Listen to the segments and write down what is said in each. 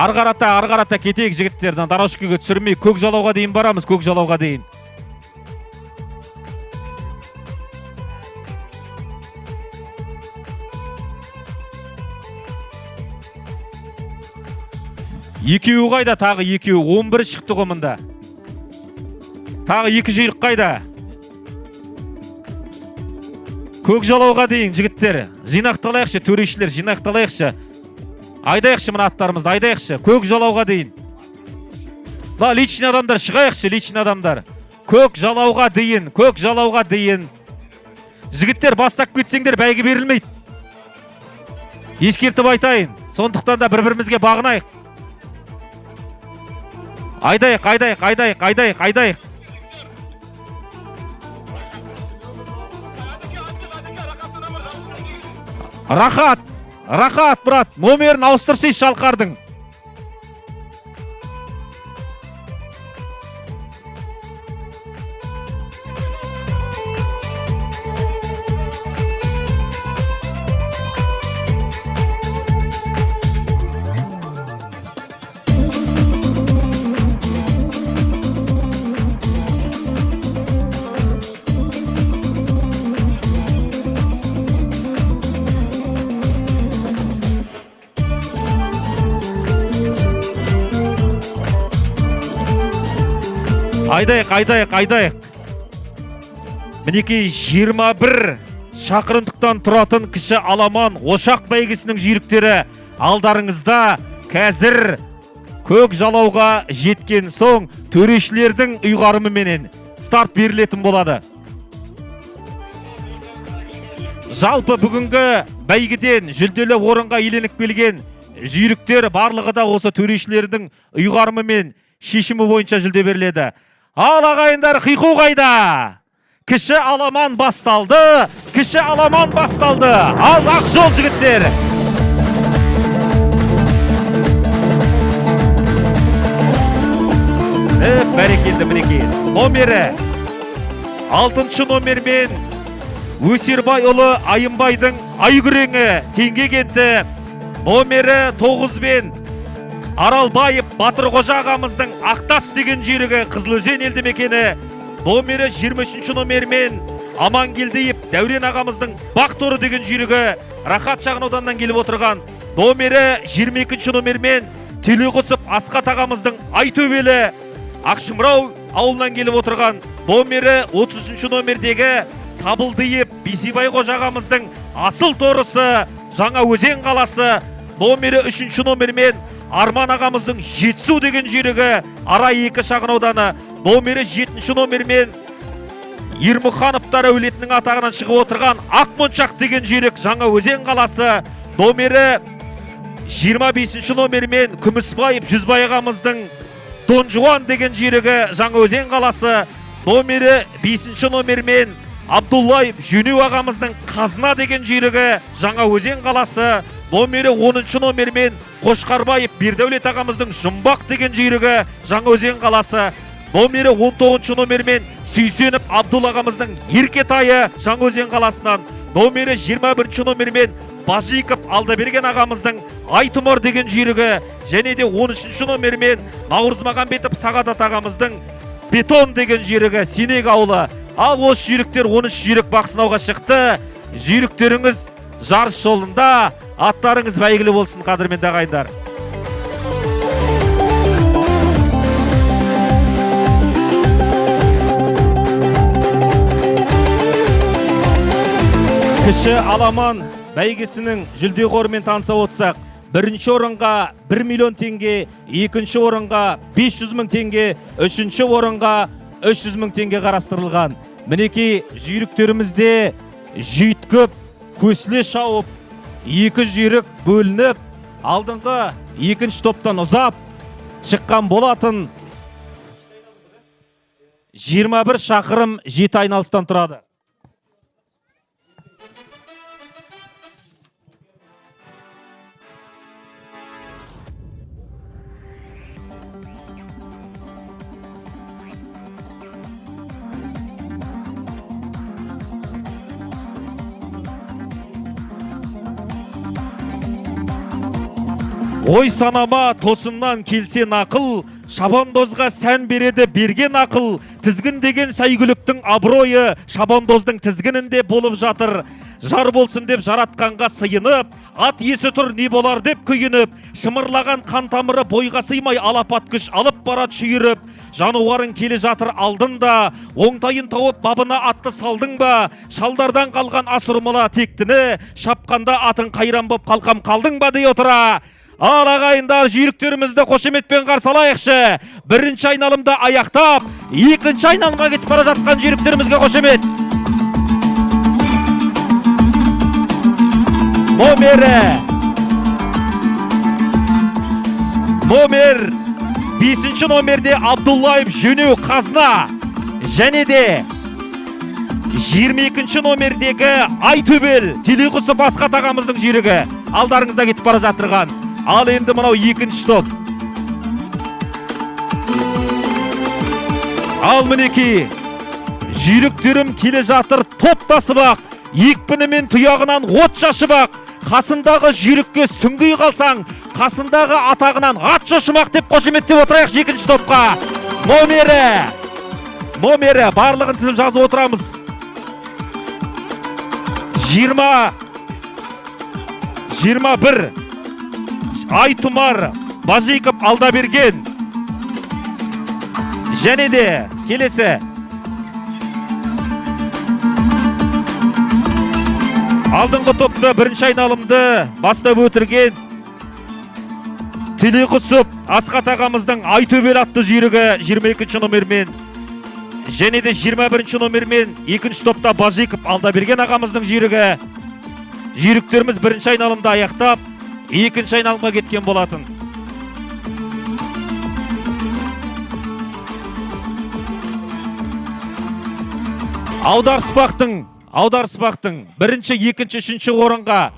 ары қарата кетейік жігіттер. Дорожкаға түсірмей көк жалауға дейін барамыз, көк жалауға дейін. Екеуі қайда, тағы екеуі, 11 шықты ғомында. Тағы екі жүйрік қайда. Көк жалауға дейін жігіттер. Жинақталайықшы, төрешілер, жинақталайықшы. Айдайықшы мұна аттарымызды, айдайықшы. Көк жалауға дейін. Ла, личный адамдар, шығайықшы, личный адамдар. Көк жалауға дейін, көк жалауға дейін. Жігіттер, бастап кетсеңдер, бәйгі берілмейді. Ескертіп айтайын. Сондықтан да бір-бірімізге бағынайық. Айдайық, айдайық, айдайық, айдайық, айдайық. Рахат, рахат, брат, номерін ауыстырсай шалқардың. Айдайық, айдайық, айдайық. Мінекей 21 шақырымдықтан тұратын кіші аламан ошақ бәйгесінің жүйріктері алдарыңызда. Қазір көк жалауға жеткен соң төрешілердің ұйғарымыменен старт берілетін болады. Жалпы бүгінгі бәйгеден жүлделі орынға иеленіп келген жүйріктер барлығы да осы төрешілердің ұйғарымымен шешімі бойынша жүлде беріледі. Ал ағайындар, қиқу қайда? Кіші аламан басталды, кіші аламан басталды. Ал ақ жол жігіттер. Бәрекелді мінекей. Номері 6-шы номермен Өсербай ұлы Айымбайдың Айгүреңі Теңгекенті. Номері 9-мен Аралбаев Батыр Қожа ағамыздың Ақтас деген жүйрігі Қызылөзен елді мекені. Номері 23-ші номермен Амангелдиев Дәурен ағамыздың Бақторы деген жүйрігі Рахат шағын ауданынан келіп отырған. Номері 22-ші номермен Телеқұсып Асқат ағамыздың Айтөбелі Ақшымырау ауылынан келіп отырған. Номері 33-ші номердегі Табылдиев Бейсебай Қожа ағамыздың Асыл торысы Жаңа Өзен қаласы. Номері 3-ші номермен Арман ағамыздың Жетісу деген жүйрігі Арай 2 шағын ауданы. Номері 7-ші номермен Ермұхановтар әулетінің атағынан шығып отырған Ақмоншақ деген жүйрік Жаңа Өзен қаласы. Номері 25-ші номермен Күмісбаев Жүзбай ағамыздың Дон Жуан деген жүйрігі Жаңа Өзен қаласы. Номері 5-ші номермен Абдуллаев Жөнеу ағамыздың Қазына деген жүйрігі Жаңа Өзен қаласы. Номері 10-ші номермен Қошқарбаев Бердәулет ағамыздың Жұмбақ деген жүйрігі Жаңа Өзен қаласы. Номері 19-ші номермен Сүйсеніп Абдул ағамыздың Еркетайы Жаңа Өзен қаласынан. Номері 21-ші номермен Бажиков Алдаберген ағамыздың Айтұмар деген жүйрігі. Және де 13-ші номермен Наурызмағамбетов Сағадат ағамыздың Бетон деген жүйрігі Сенек ауылы. Ал осы жүйріктер 13 жүйрік бақ сынауға шықты. Жүйріктеріңіз жарыс жолында, аттарыңыз бәйгілі болсын, қадірменді ағайындар. Кіші аламан бәйгесінің жүлде қорымен таныса отырсақ, бірінші орынға 1 миллион теңге, екінші орынға 500 мың теңге, үшінші орынға 300 мың теңге қарастырылған. Мінекей жүйріктерімізде жүйткіп, көсіле шауып, екі жүйрік бөлініп, алдыңғы екінші топтан ұзап шыққан болатын. 21 шақырым 7 айналыстан тұрады. Ой санама тосыннан келсен ақыл, шабандозға сән береді берген ақыл. Тізгін деген сәйгүліктің абыройы, шабандоздың тізгінінде болып жатыр. Жар болсын деп жаратқанға сыйынып, ат есі тұр не болар деп күйініп, шымырлаған қан тамыры бойға сыймай алапат күш алып барат шүйіріп. Жануарың келе жатыр алдында, оңтайын тауып бабына атты салдың ба? Шалдардан қалған асырмыла тектіні, шапқанда атын қайран боп қалқам қалдың ба дей отыра. Ал ағайындар, жүйріктерімізді қошеметпен қарсы алайықшы. Бірінші айналымда аяқтап, екінші айналымға кетіп бара жатқан жүйріктерімізге қошемет. Номер 5-ші номерде Абдуллаев Жөнеу Қазна, және де 22-ші номердегі Айтөбел Телеқұсып Асқат ағамыздың жүйрігі алдарыңызда кетіп бара жатырған. Ал енді мынау екінші топ. Ал мінеки, жүйріктерім келе жатыр топтасып ақ, екпінімен тұяғынан от шашып ақ. Қасындағы жүйрікке сүңгей қалсаң, қасындағы атағынан ат шошымақ деп қошеметтеп отырайық екінші топқа. Номері барлығын тізіп жазып отырамыз. 21 Айтұмар Бажиков Алдаберген, және де келесі алдыңғы топты бірінші айналымды бастап өтірген Телеқұсып Асқат ағамыздың Айтөбел атты жүйрігі 22-ші номермен, және де 21-ші номермен екінші топта Бажиков Алдаберген ағамыздың жүйрігі. Жүйріктеріміз бірінші айналымда аяқтап, екінші айналымға кеткен болатын. Аударыспақтың бірінші, екінші, үшінші орынға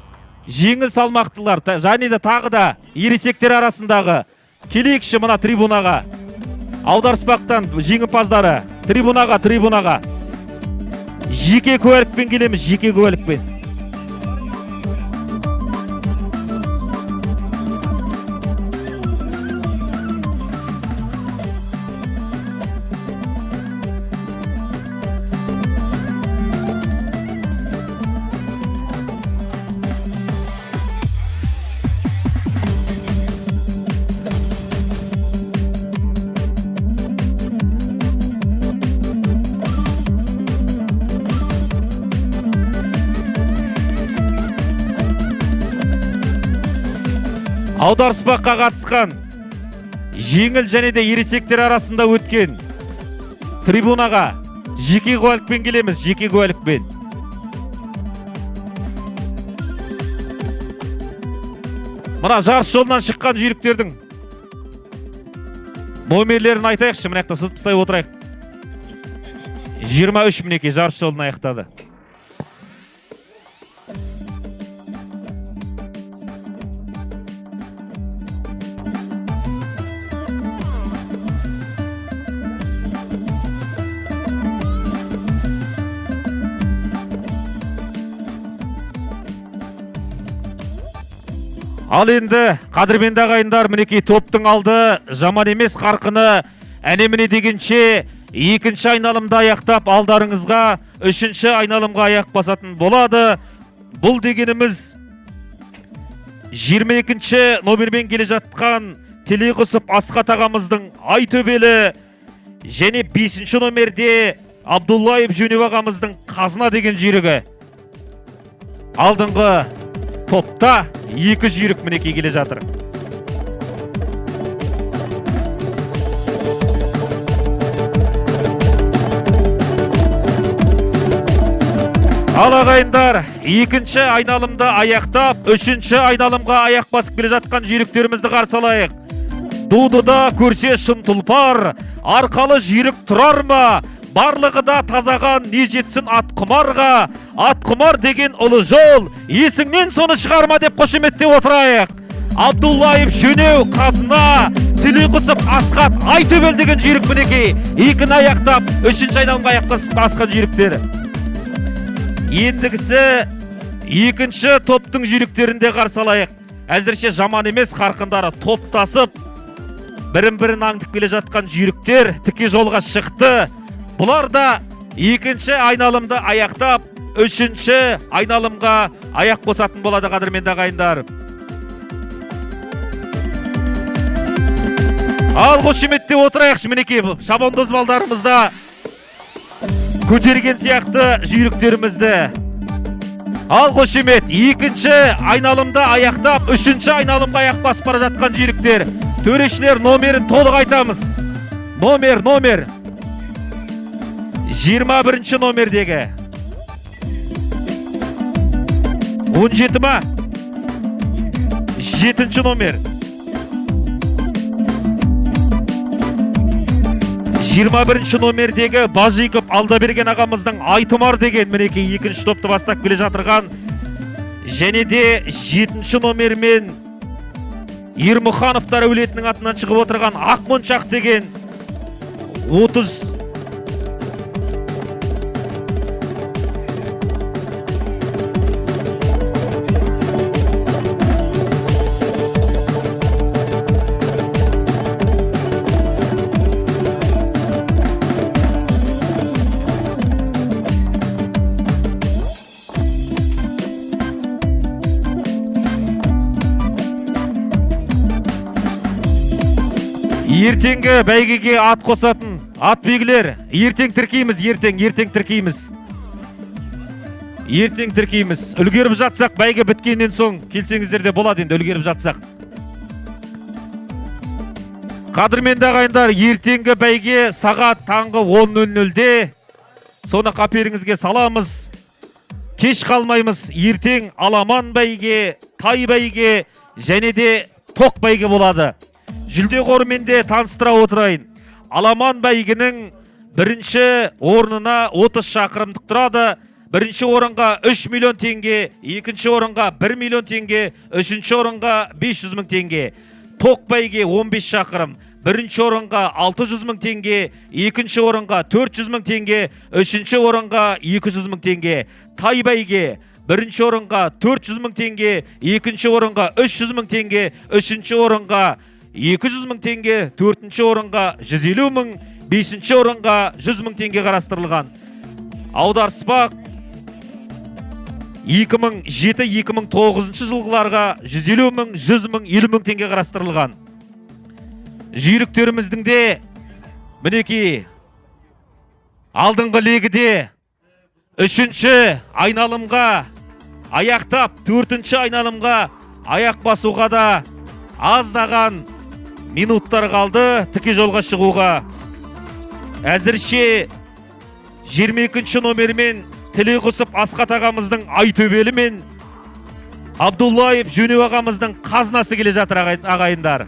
жеңіл салмақтылар, және де тағы да ересектер арасындағы келейікші мына трибунаға. Аударыспақтан жеңімпаздары трибунаға. Жеке куәлікпен келеміз, жеке куәлікпен. Аударыспаққа қатысқан жеңіл және де ересектер арасында өткен трибунаға жеке куәлікпен келеміз, жеке куәлікпен. Мына жарыс жолынан шыққан жүйріктердің номерлерін айтайықшы, мынақта сызып отырайық. 23 мінекей жарыс жолын аяқтады. Ал енді қадірменді ағайындар, мінекей топтың алды жаман емес қарқыны әне-міне дегенше екінші айналымда аяқтап алдарыңызға үшінші айналымға аяқ басатын болады. Бұл дегеніміз 22-ші номермен келе жатқан Телеқұсып Асқат ағамыздың Айтөбелі, және 5-ші номерде Абдуллаев Жөнеу ағамыздың Қазна деген жүйрігі. Алдыңғы топта екі жүйрік мінекей келе жатыр. Ал ағайындар, екінші айналымды аяқтап, үшінші айналымға аяқ басып келе жатқан жүйріктерімізді қарсы алайық. Дудыда көрсе шын тұлпар, арқалы жүйрік тұрар ма? Барлығы да тазаған не жетсін ат құмарға. Ат құмар деген ұлы жол, есіңнен соны шығарма деп қошеметтеп отырайық. Абдуллаев Жөнеу Қазна, Телеқұсып Асқат Айтөбел деген жүйрік мінекей екіні аяқтап, үшінші айналымға аяқтасып асқан жүйріктері. Ендігісі екінші топтың жүйріктерінде қарсы алайық. әзірше жаман емес, қарқындары топтасып бірін-бірін аңдып келе жатқан жүйріктер тіке жолға шықты. Бұлар да екінші айналымды аяқтап, үшінші айналымға аяқ басатын болады, қадірменді ағайындар. Ал қошеметте отырайықшы, мінекей шабандоз балдарымызда көтерген сияқты жүйріктерімізді. Ал қошемет, екінші айналымды аяқтап, үшінші айналымға аяқ басып бара жатқан жүйріктер. Төрешілер номерін толық айтамыз. Номер 21-ші номердегі 17 ма? 7-ші номер 21-ші номердегі Бажиков Алдаберген ағамыздың Айтұмар деген мінекей екінші топты бастап келе жатырған, және де 7-ші номермен Ермұхановтар әулетінің атынан шығып отырған Ақмоншақ деген 30. Ертеңгі бәйгеге ат қосатын ат белгілер. Ертең тіркейміз, ертең тіркейміз. Үлгеріп жатсақ, бәйге біткеннен соң келсеңіздер де болады, енді үлгеріп жатсақ. Қадірменді ағайындар, ертеңгі бәйге сағат таңғы 10:00-де. Соны қаперіңізге саламыз. Кеш қалмаймыз. Ертең аламан бәйге, тай бәйге және де тоқ бәйге болады. Жүлде қорымен де таныстыра отырайын. Аламан бәйгінің бірінші орнына 30 шақырымдық тұрады. Бірінші орынға 3 миллион теңге, екінші орынға 1 миллион теңге, үшінші орынға 500 мың теңге. Тоқ бәйге 15 шақырым, бірінші орынға 600 мың теңге, екінші орынға 400 мың теңге, үшінші орынға 200 мың теңге. Тай бәйге бірінші орынға 400 мың теңге, екінші орынға 300 мың теңге, үшінші орынға 200 мың теңге, төртінші орынға 150 мың, бесінші орынға 100 мың теңге қарастырылған. Аударыспақ 2007-2009 жылғыларға 150 мың, 100 мың, 50 мың теңге қарастырылған. Жүйріктеріміздің де мінекей алдыңғы легіде үшінші айналымға аяқтап, төртінші айналымға аяқ басуға да аздаған минуттар қалды тіке жолға шығуға. Әзірше 22-ші номермен Тілеқұсов Асқат ағамыздың Айтөбелі мен Абдуллаев Жөнеу ағамыздың Қазынасы келе жатыр ағайындар.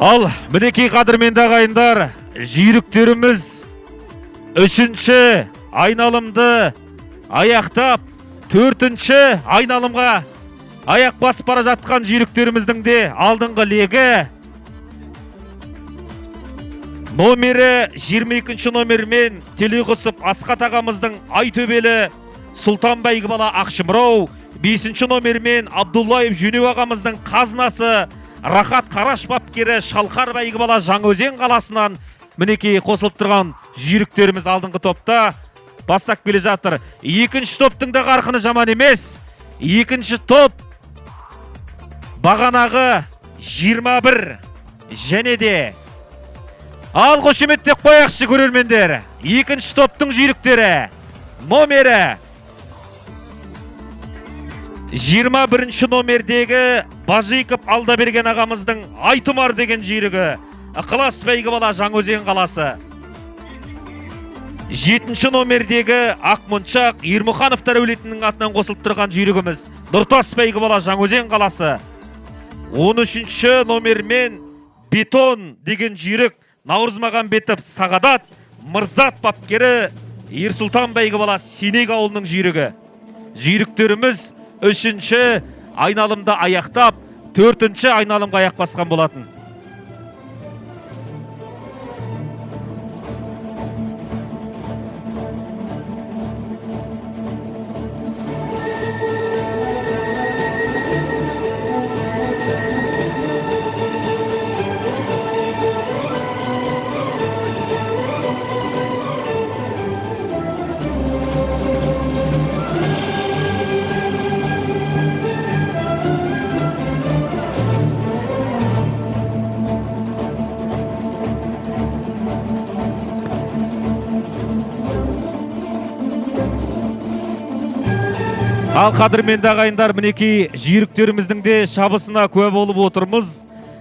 Ал, мінекей қадірменді ағайындар, жүйріктеріміз үшінші айналымды аяқтап, төртінші айналымға аяқ басып бара жатқан жүйріктеріміздің де алдыңғы легі номері 22-ші номермен Тілеқұсов Асқат ағамыздың Айтөбелі Сұлтан бәйгі бала Ақшымырау, 5-ші номермен Абдуллаев Жөнеу ағамыздың Қазынасы Рахат Қараш бапкері Шалқар бәйгі бала Жаңаөзен қаласынан мінекей қосылып тұрған жүйріктеріміз алдыңғы топта бастап келе жатыр. Екінші топтың да қарқыны жаман емес. Екінші топ бағанағы 21 және де ал қошеметтеп қояқшы көрермендер. Екінші топтың жүйріктері номері 21-ші номердегі Бажиков Алдаберген ағамыздың Айтұмар деген жүйрігі. Ықылас бәйгі бала Жаңаөзен қаласы. 7-ші номердегі Ақмоншақ Ермұхановтар әулетінің атынан қосылып тұрған жүйрігіміз Нұртас бәйгі бала Жаңаөзен қаласы. 13-ші номермен Бетон деген жүйрік Наурызмағамбетов Сағадат Мырзат бапкері Ерсұлтан бәйгі бала Сенек ауылының жүйрігі. Жүйріктеріміз 3-ші айналымда аяқтап, 4-ші айналымға аяқ басқан болатын. Ал қадірменді ағайындар, мінекей жүйріктеріміздің де шабысына куә болып отырмыз.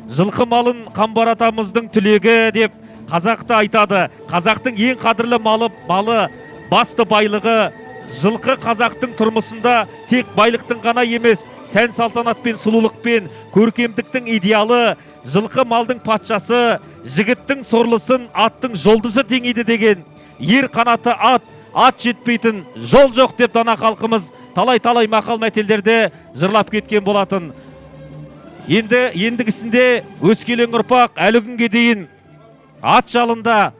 Жылқы малын қамбар атамыздың түлегі деп қазақта айтады. Қазақтың ең қадірлі малы басты байлығы. Жылқы қазақтың тұрмысында тек байлықтың ғана емес, сән салтанатпен, сұлулықпен, көркемдіктің идеалы. Жылқы малдың патшасы, жігіттің сорлысын аттың жолдысы теңейді деген. Ер қанаты ат жетпейтін жол жоқ деп дана халқымыз талай-талай мақал мәтелдерде жырлап кеткен болатын. Ендігісінде өскелең ұрпақ әлі күнге дейін ат жалында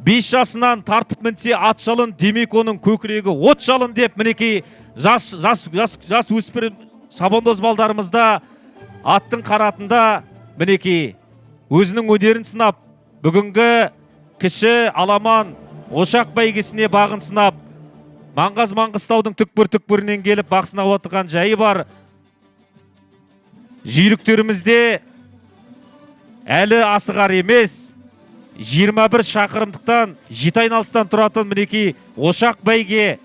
5 жасынан тартып мінсе ат жалын, демек оның көкірегі от жалын деп мінекей жас өспірім шабандоз балдарымызда аттың қаратында мінекей өзінің өнерін сынап, бүгінгі кіші аламан ошақ бәйгесіне бағын сынап, Маңғаз-Маңғыстаудың түкпір-түкпірінен келіп бақсына отырған жайы бар. Жүйріктерімізде әлі асығар емес, 21 шақырымдықтан 7 айналыстан тұратын мінекей ошақ бәйге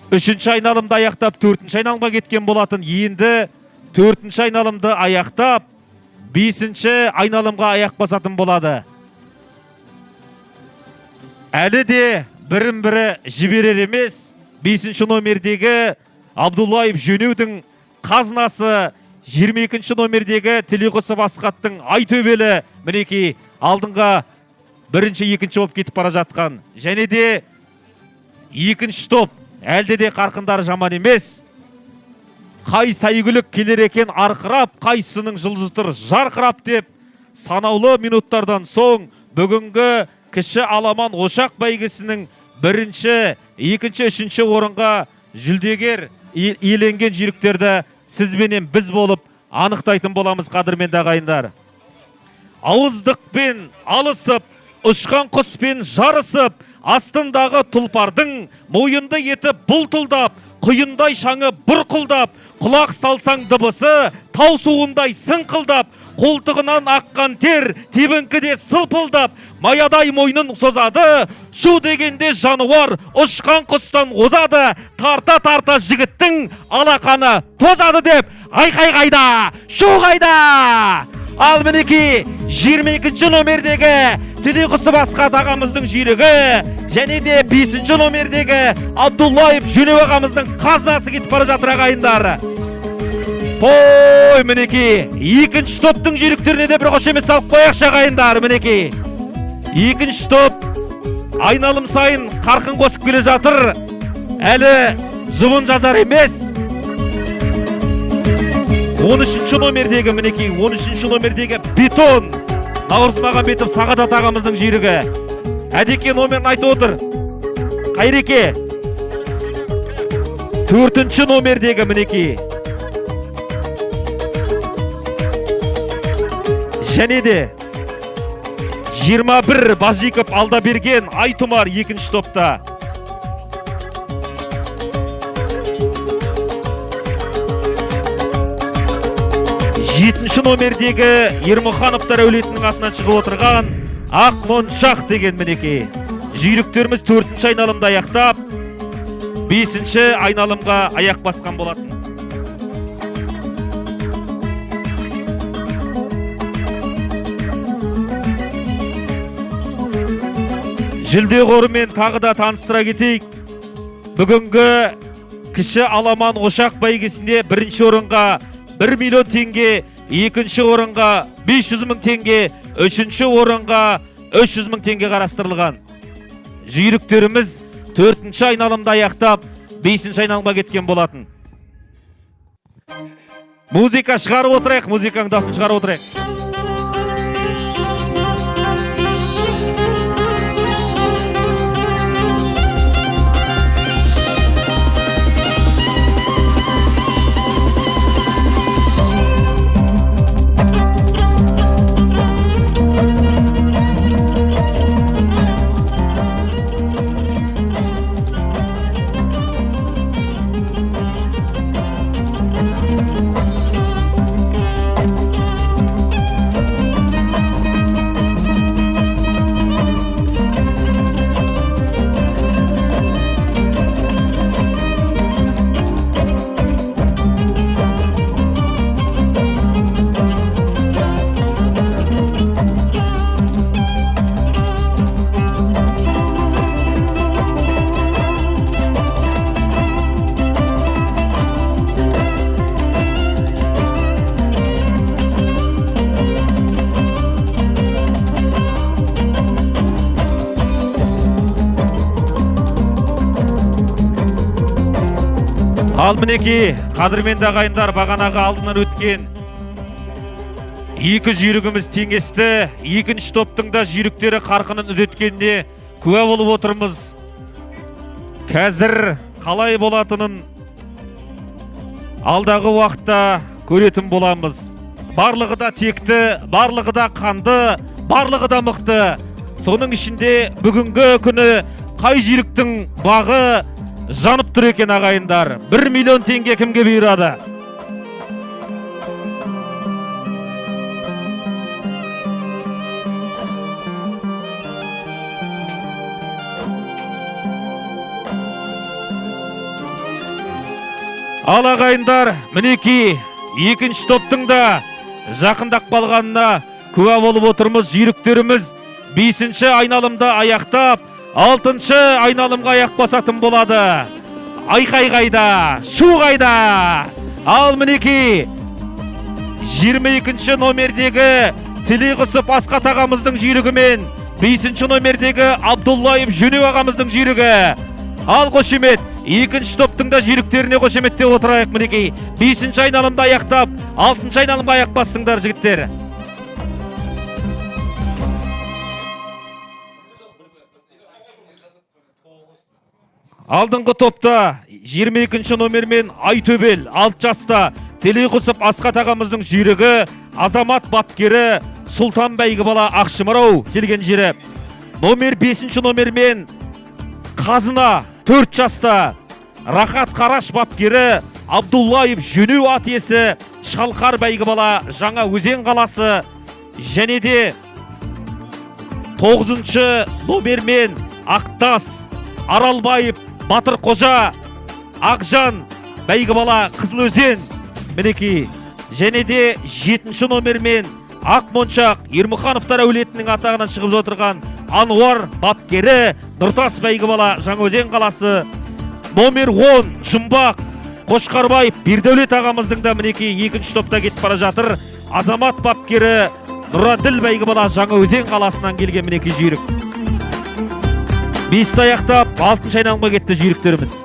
3-ші айналымды аяқтап 4-ші айналымға кеткен болатын. Енді 4-ші айналымды аяқтап 5-ші айналымға аяқ басатын болады. Әлі де бірін-бірі жіберер емес. 5-ші номердегі Абдуллаев Жөнеудің қазынасы, 22-ші номердегі Тілеқосов Асқаттың ай төбелі мінекей алдыңға 1-ші, 2-ші болып кетіп бара жатқан. Және де 2-ші топ әлде де қарқындары жаман емес. Қай сайгүлік келер екен арқырап, қайсының жұлдызытыр жарқырап деп санаулы минуттардан соң бүгінгі кіші аламан ошақ бәйгесінің 1-ші, 2-ші, 3-ші орынға жүлдегер иеленген жүйріктерді сізбенен біз болып анықтайтын боламыз, қадірменді ағайындар. Ауыздықпен алысып, ұшқан құспен жарысып, астындағы тұлпардың мойынды еті бұлтылдап, құйындай шаңы бұрқылдап, құлақ салсаң дыбысы тау суындай сыңқылдап, қолтығынан аққан тер тебіңкіде сылпылдап, маядай мойнын созады, шу дегенде жануар ұшқан құстан озады, тарта-тарта жігіттің алақаны тозады деп айқай қайда, шу қайда. Ал мінекей 22-ші номердегі Тілеқосов Асқат ағамыздың жүйрігі және де 5-ші номердегі Абдуллаев Жөнеу ағамыздың қазынасы кетіп бара жатыр ағайындар. Ой, мінекей 2-ші топтың жүйріктеріне де бір қошемет салып қояқшы ағайындар. Мінекей 2-ші топ айналым сайын қарқын қосып келе жатыр. Әлі жұбын жазар емес. 13-ші номердегі мінекей 13-ші номердегі Бетон Наурызмағамбетов Сағадат ағамыздың жүйрігі. Әдеке номерін айтып отыр. Қайреке 4-ші номердегі мінекей. Және де 21 Базиков Алдаберген Айтұмар 2-ші топта. Жетінші номердегі Ермұхановтар әулетінің атынан шығып отырған Ақмоншақ деген мінекей. Жүйріктеріміз 4-ші айналымда аяқтап, 5-ші айналымға аяқ басқан болатын. Жүлде қорымен тағы да таныстыра кетейік. Бүгінгі кіші аламан ошақ бәйгесінде бірінші орынға 1 миллион теңге, екінші орынға 500 мың теңге, үшінші орынға 300 мың теңге қарастырылған. Жүйріктеріміз 4-ші айналымда аяқтап, 5-ші айналымға кеткен болатын. Музыка шығарып отырайық, музыканың дасын шығарып отырайық. Ал мінеки, қадірменді ағайындар, бағанағы алдынан өткен 2 жүйрігіміз теңесті, екінші топтың да жүйріктері қарқынын үдеткеніне куә болып отырмыз. Қазір қалай болатынын алдағы уақытта көретін боламыз. Барлығы да текті, барлығы да қанды, барлығы да мықты. Соның ішінде бүгінгі күні қай жүйріктің бағы жанып тұр екен ағайындар? 1 миллион теңге кімге бұйырады? Ал ағайындар, мінеки, екінші топтың да жақындап қалғанына куә болып отырмыз. Жүйріктеріміз 5-ші айналымда аяқтап, 6-шы айналымға аяқ басатын болады. Айқай қайда, шу қайда. Ал мінеки, 22-ші номердегі Тілеқұсов Асқат ағамыздың жүйрігімен 5-ші номердегі Абдуллаев Жөнеу ағамыздың жүйрігі. Ал қошемет, 2-ші топтың да жүйріктеріне қошеметте отырайық. Мінеки, 5-ші айналымда аяқтап, 6-шы айналымға аяқ бассыңдар жігіттер. Алдыңғы топта 22-ші номермен Айтөбел 6 жаста Тілеқұсов Асқат ағамыздың жүйрігі, азамат бапкері Сұлтан бәйгі бала Ақшымарау келген жері. Номер 5-ші номермен Қазына 4 жаста Рахат Қараш бапкері Абдуллаев Жөнеу ат иесі Шалқар бәйгі бала Жаңа Өзен қаласы. Және де 9-ші номермен Ақтас Аралбаев Батыр Қожа Ақжан бәйгі бала Қызыл Өзен. Мінеки, және де 7-ші номермен Ақмоншақ Ермұхановтар әулетінің атағынан шығып отырған Ануар бапкері Нұртас бәйгі бала Жаңа Өзен қаласы. Номер 10 Жұмбақ Қошқарбаев Бердәулет ағамыздың да мінеки 2-ші топта кетіп бара жатыр. Азамат бапкері Нұраділ бәйгі бала Жаңа Өзен қаласынан келген мінеки жүйрік. 5-ті аяқтап, 6-шы айналымға кетті жүйріктеріміз.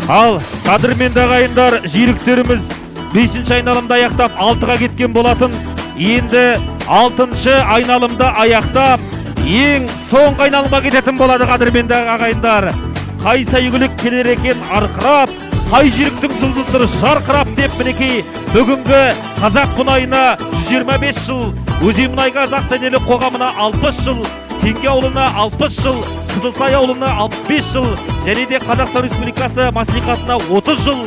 Ал қадірменді ағайындар, жүйріктеріміз 5-ші айналымды аяқтап 6-ға кеткен болатын. Енді 6-шы айналымды аяқтап ең соңғы айналымға кететін болады қадірменді ағайындар. Қай сәйгүлік келер екен арқырап, қай жүйріктің жұлдыздары жарқырап деп мінекей бүгінгі қазақ мұнайына 125 жыл, Өзенмұнайгаз акционерлік қоғамына 60 жыл, Теңге ауылына 60 жыл, Қызылсай ауылына 65 жыл, және де Қазақстан Республикасы мәслихатына 30 жыл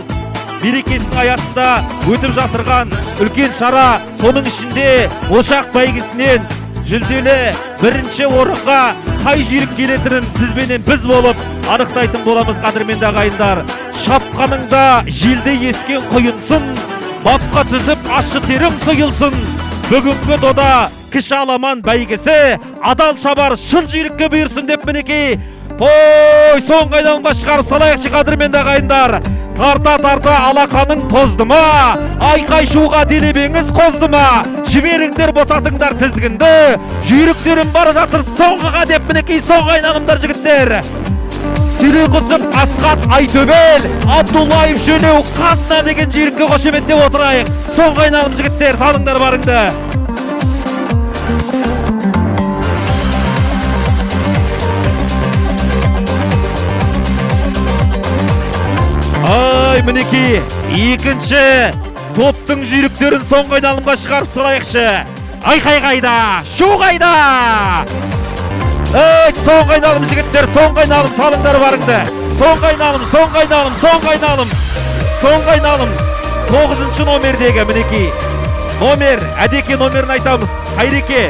мерекесінің аясында өтіп жатырған үлкен шара. Соның ішінде ошақ бәйгесінен жүлделі 1-ші орынға қай жүйрік келетінін сізбенен біз болып анықтайтын боламыз қадірменді ағайындар. Шапқаныңда желде ескен құйынсын, бапқа түсіп ащы терім сұйылсын. Бүгінгі дода кіші аламан бәйгесі адал шабар шын жүйрікке бұйырсын деп мінекей соңғы айналымға шығарып салайықшы қадірменді ағайындар. Тарта алақаның тозды ма, айқай шуға делебеңіз қозды ма, жіберіңдер босатыңдар тізгінді, жүйріктерім бара жатыр соңғыға деп мінекей соңғы айналымдар жігіттер. Телеқұсып Асқат Айтөбел, Абдуллаев Жөнеу Қазына деген жүйрікке қошеметтеп отырайық. Соңғы айналым жігіттер, салыңдар барыңды. Ай, мінекей, екінші топтың жүйріктерін соңғы айналымға шығарып салайықшы. Айқай қайда, шу қайда? Соңғы айналым жігіттер, соңғы айналым, салыңдар барыңды. Соңғы айналым. 9-шы номердегі мінекей. Номер, әдеке номерін айтамыз. Қайреке.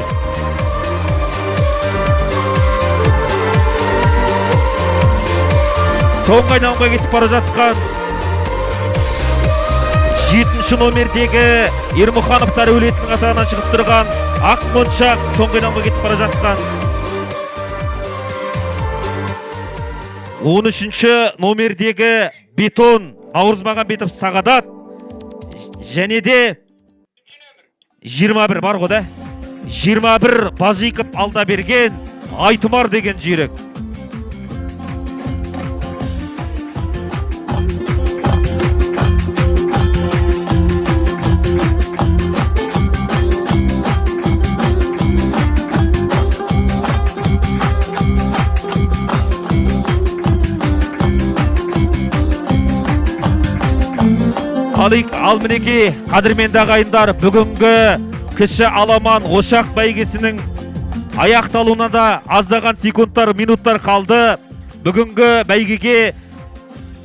Соңғы айналымға кетіп бара жатқан 7-ші номердегі Ермұхановтар өлетінің атағынан шығып тұрған Ақ Моншақ соңғы айналымға кетіп бара жатқан 13-ші номердегі Бетон Наурызмағамбетов Сағадат және де 21 бар ғой да, 21 Бажиков Алдаберген Айтұмар деген жүйрік. Ал мінекей қадірменді ағайындар, бүгінгі кіші аламан ошақ бәйгесінің аяқталуына да аздаған секундтар, минуттар қалды. Бүгінгі бәйгеге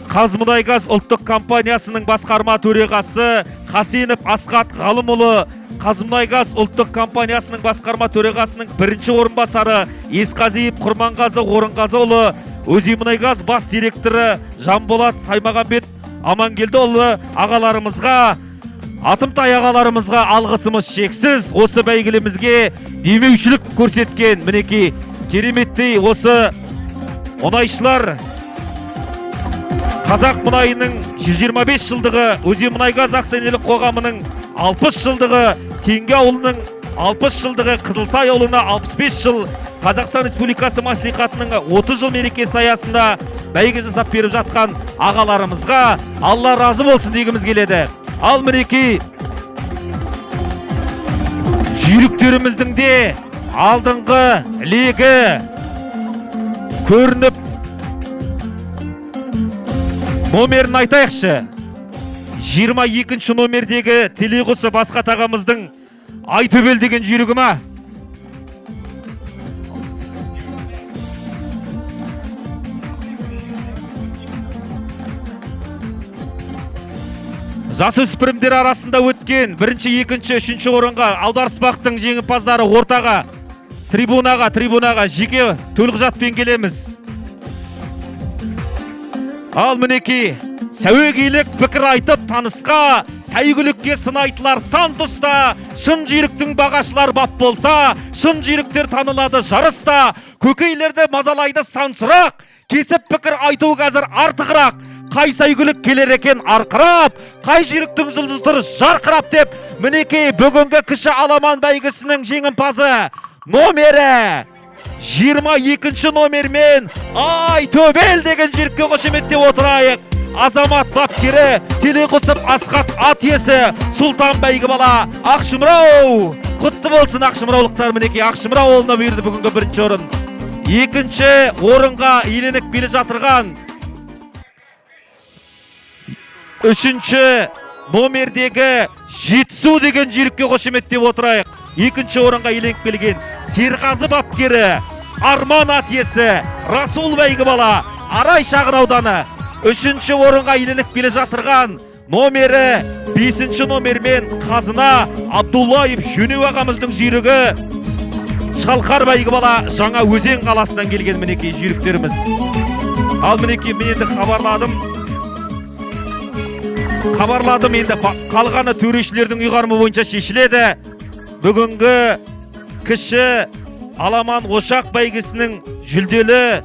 Қазмұнайгаз ұлттық компаниясының басқарма төрағасы Қасенов Асқат Ғалымұлы, Қазмұнайгаз ұлттық компаниясының басқарма төрағасының 1-ші орынбасары Есқазиев Құрманғазы Орынғазыұлы, Өзенмұнайгаз бас директоры Жанболат Саймағамбет Амангелдіұлы ағаларымызға, Атымтай ағаларымызға алғысымыз шексіз. Осы бәйгелімізге демеушілік көрсеткен мінекей кереметтей осы мұнайшылар қазақ мұнайының 125 жылдығы, Өзенмұнайгаз акционерлік қоғамының 60 жылдығы, Теңге ауылының 60 жылдығы, Қызылсай ауылына 65 жыл, Қазақстан Республикасы мәслихатының 30 жыл мерекесі аясында бәйге жасап беріп жатқан ағаларымызға Алла разы болсын дегіміз келеді. Ал мінекей жүйріктеріміздің де алдыңғы легі көрініп номерін айтайықшы. 22-ші номердегі Телеқұсы Басқат ағамыздың Айтөбел деген жүйрігі ма? Жасөспірімдер арасында өткен 1-ші, 2-ші, 3-ші орынға Аударыспақтың жеңімпаздары ортаға, трибунаға жеке төлқұжатпен келеміз. Ал мінекей, сәуегейлік пікір айтып танысқа, сәйгүлікке сын айтылар сан тұста, шын жүйріктің бағашылар бап болса, шын жүйріктер танылады жарыста, көкейлерді мазалайды сан сұрақ, кесіп пікір айту қазір артығырақ. Қай сәйгүлік келер екен арқырап, қай жүйріктің жұлдыздары жарқырап деп, мінекей бүгінгі кіші аламан бәйгесінің жеңімпазы номері 22-ші номермен Айтөбел деген жүйрікке қошеметтеп отырайық. Азамат бапкері Телеқұсып Асқат ат иесі Сұлтан бәйгі бала Ақшымырау. Құтты болсын Ақшымыраулықтар. Мінекей Ақшымырау ауылына бұйырды бүгінгі бірінші орын. Екінші орынға иеленіп келе жатырған үшінші номердегі Жетісу деген жүйрікке қошеметтеп отырайық. Екінші орынға иеленіп келген Серғазы бапкері Арман ат иесі Расул бәйгі бала Арай шағын ауданы. Үшінші орынға иеленіп келе жатырған номері 5-ші номермен Қазына Абдуллаев Жөнеу ағамыздың жүйрігі Шалқар бәйгі бала Жаңа Өзен қаласынан келген мінекей жүйріктеріміз. Ал мінекей мен енді хабарладым енді қалғаны төрешілердің ұйғарымы бойынша шешіледі. Бүгінгі кіші Аламан Ошақ бәйгесінің жүлделі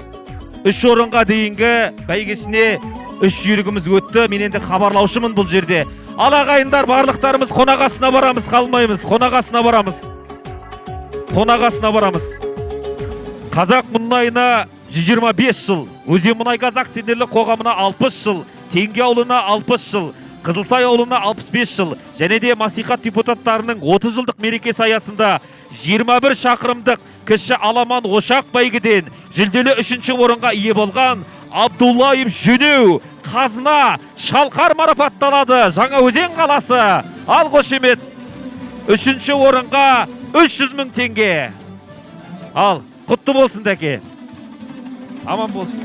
3 орынға дейінгі бәйгесіне 3 жүйрігіміз өтті. Мен енді хабарлаушымын бұл жерде. Ал ағайындар, барлықтарымыз қонағасына барамыз, қалмаймыз. Қонағасына барамыз. Қазақ мұнайына 125 жыл, Өзен мұнай-газ акционерлік қоғамына 60 жыл, Теңге ауылына 60 жыл, Қызылсай ауылына 65 жыл, және де мәслихат депутаттарының 30 жылдық мерекесі аясында 21 шақырымдық кіші Аламан Ошақ бәйгеден жүлделі 3-ші орынға ие болған Абдуллаев Жөнеу Қазына Шалқар марапатталады. Жаңа Өзен қаласы. Ал қошемет. 3-ші орынға 300 мың теңге. Ал құтты болсын дәке. Аман болсын.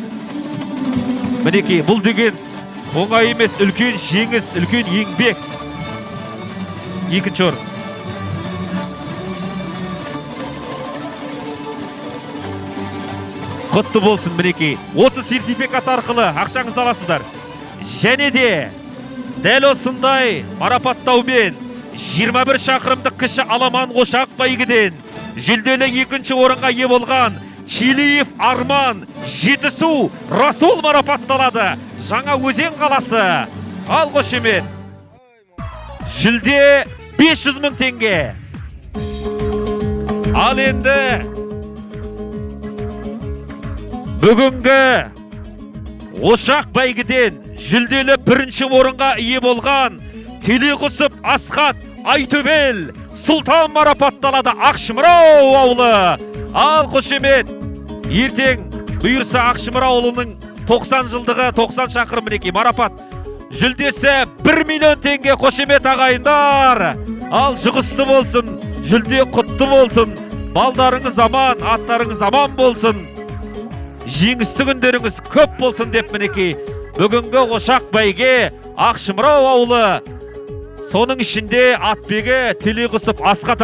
Мінекей, бұл деген оңай емес, үлкен жеңіс, үлкен еңбек. 2-ші орын. Құтты болсын мінекей. Осы сертификат арқылы ақшаңызды аласыздар. Және де дәл осындай марапаттаумен 21 шақырымдық кіші Аламан Ошақ бәйгеден жүлделі 2-ші орынға ие болған Челиев Арман Жетісу Расул марапатталады. Жаңа Өзен қаласы. Ал қошемет. Жүлде 500 мың теңге. Ал енді бүгінгі Ошақ бәйгеден жүлделі 1-ші орынға ие болған Телеқұсып Асқат Айтөбел Сұлтан марапатталады. Ақшымырау ауылы. Ал қошемет. Ертең бұйырса Ақшымырау ауылының 90 жылдығы 90 шақырым мінекей марапат. Жүлдесі 1 миллион теңге. Қошемет ағайындар. Ал жұғысты болсын. Жүлде құтты болсын. Балдарыңыз аман, аттарыңыз аман болсын. Жеңісті күндеріңіз көп болсын деп мінекей. Бүгінгі Ошақ бәйге Ақшымырау ауылы. Соның ішінде атбегі Телеқұсып Асқат